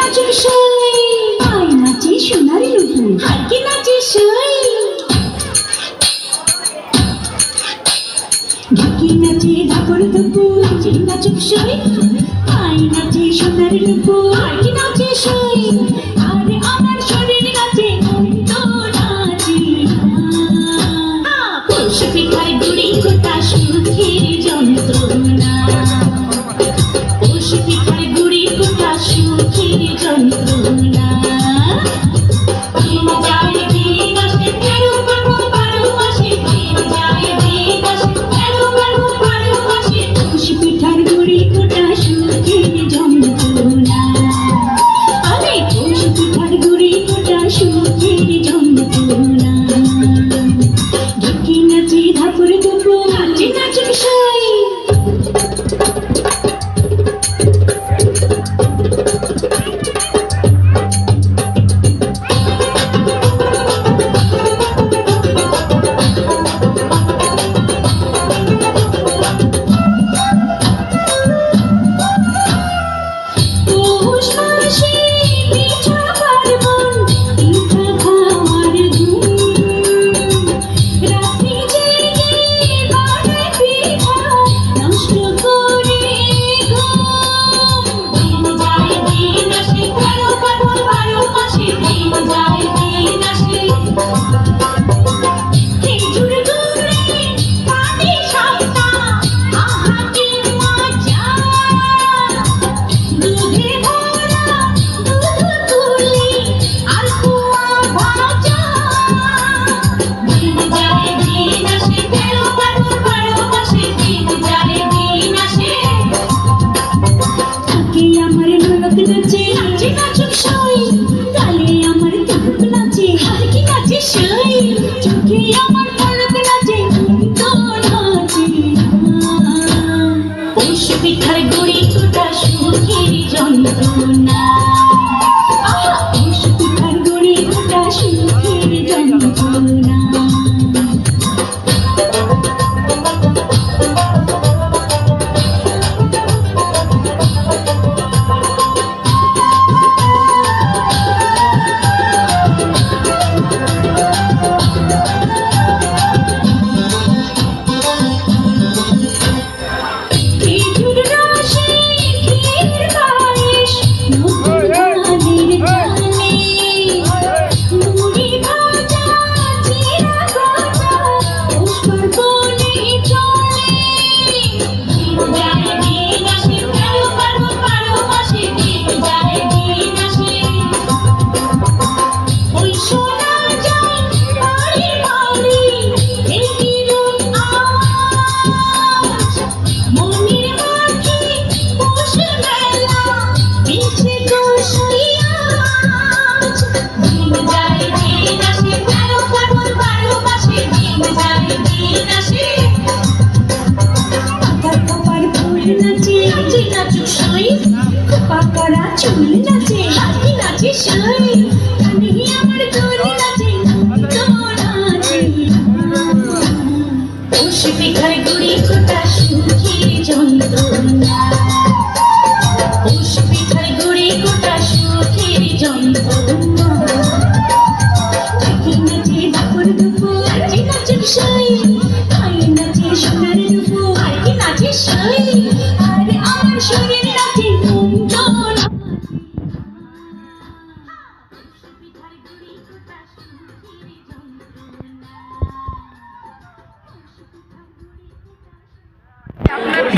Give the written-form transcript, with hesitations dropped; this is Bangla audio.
নাচুক সই, আয় নাচে সোনার নুপুর, আর কি নাচে সই। ঢাকি নাচে ঢাকর দুপুর, যে নাচুক সই, আয় নাচে সোনার নুপুর, আর কি নাচে সই। আরে আমার শরীর নাচে, মন তো নাচে না। পৌষ পিঠার গুড়ি কোটা সুখের যন্ত্রণা, পৌষ পিঠার গুড়ি কোটা সুখের যন্ত্রণা। দিন যায় দিন আসে, 13 বারো 12 মাসে, দিন যায় দিন আসে, 13 বারো 12 মাসে। পৌষ পিঠার গুড়ি কোটা সুখের যন্ত্রণা, আরে পৌষ পিঠার গুড়ি কোটা সুখের যন্ত্রণা। ঢাকি নাচে ঢাকুর দুপুর, নাচে নাচুক সই। পৌষ মাসে পিঠা পার্বণ, পিঠা খাওয়ার ধুম, রাত্রি জেগে বানায় পিঠা, নষ্ট করে ঘুম। দিন যায় দিন আসে, 13 বারো 12 মাসে, দিন যায় দিন আসে। খেজুর গুড়ে পানি সাপটা, আহা কি মজা। দুধে ভরা দুধপুলি, আর কুয়া ভাজা। দিন যায় দিন আসে, 13 বারো 12 মাসে, দিন যায় দিন আসে। থাকে আমার ঢোলক নাচে, নাচে নাচুক সই। গালে আমার তুক নাচে, আর কি নাচে সই। চোখে আমার পলক নাচে, মন তো নাচে না। পৌষ পিঠার গুড়ি কোটা সুখের যন্ত্রণা, আহা পৌষ পিঠার গুড়ি কোটা সুখের যন্ত্রণা। খেজুর রসে ক্ষীর পায়েস, নতুন ধানের চালে, মুড়ি ভাজা চিড়া ভাজা, পৌষ পার্বণে চলে। দিন যায় দিন আসে, 13 বারো 12 মাসে, দিন যায় দিন আসে। ওই শোনা যায় বাড়ি বাড়ি ঢেঁকির আওয়াজ, মনের মাঝে পৌষ মেলা, মিশে গোসাই আজ। দিন যায় দিন আসে, 13 বারো 12 মাসে, দিন যায় দিন আসে। পাতার কপার ফুল নাচে, নাচে নাচুক সই। খোপা করা চুল নাচে, আর কি নাচে সই। কানে আমার দোল নাচে, মন তো নাচে না। পৌষ পিঠার গুড়ি কোটা সুখের যন্ত্রণা, পৌষ পিঠার গুড়ি কোটা সুখের যন্ত্রণা। ঢাকি নাচে ঢাকুর দুপুর, নাচে নাচুক সই। আয় নাচে সোনার নুপুর, আর কি নাচে সই।